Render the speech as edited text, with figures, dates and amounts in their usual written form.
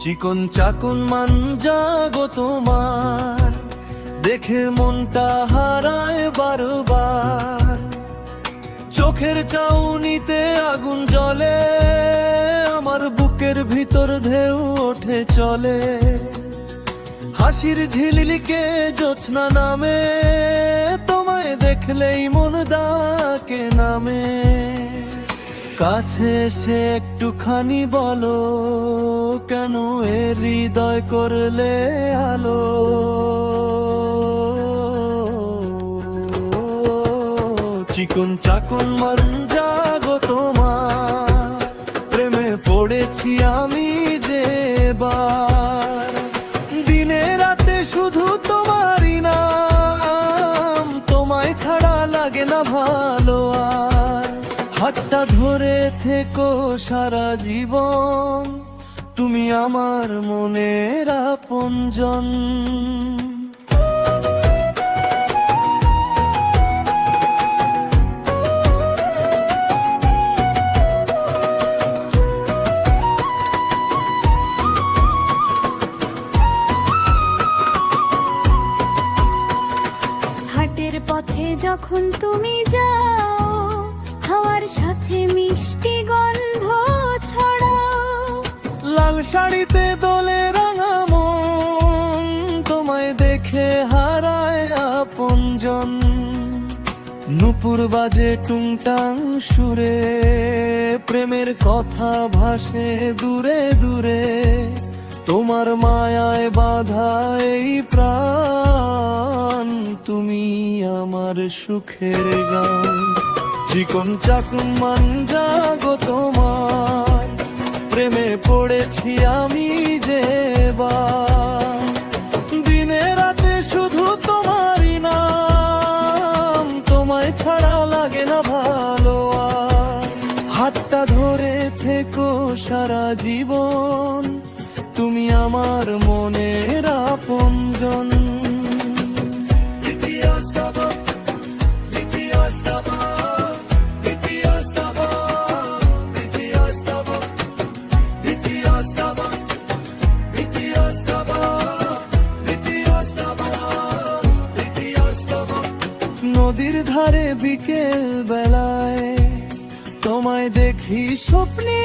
চিকন চাকন মান জাগো তোমার, দেখে মনটা হারায় বারবার। চোখের চাউনিতে আগুন জ্বলে, আমার বুকের ভিতর ঢেউ ওঠে চলে। হাসির ঝিলিকে জোছনা নামে, তোমায় দেখলেই মন ডাকে নামে। কাছে এসে একটুখানি বলো, কেন এ হৃদয় করলে আলো। চিকন চাকন মান জাগো তোমার, প্রেমে পড়েছি আমি যে এবার। দিনে রাতে শুধু তোমারই নাম, তোমায় ছাড়া লাগে না ভালো আর। হাতটা ধরে থেকো সারা জীবন, তুমি আমার মনের আপনজন। হাটের পথে যখন তুমি যাও, হাওয়ার সাথে মিষ্টি গন্ধ ছড়াও। লাল শাড়িতে দোলে রাঙা মন, তোমায় দেখে হারায় আপনজন। নুপুর বাজে টুংটাং সুরে, প্রেমের কথা ভাসে দূরে দূরে। তোমার মায়ায় বাঁধা এই প্রাণ, তুমি আমার সুখের গান। চিকন চাকন মান জাগো তোমার, প্রেমে পড়েছি আমি যে এবার। দিনে রাতে শুধু তোমারই নাম, তোমায় ছাড়া লাগে না ভালো আর। হাতটা ধরে থেকো সারা জীবন, তুমি আমার মনের আপনজন। নদীর ধারে বিকেল বেলায়, তোমায় দেখি স্বপ্নে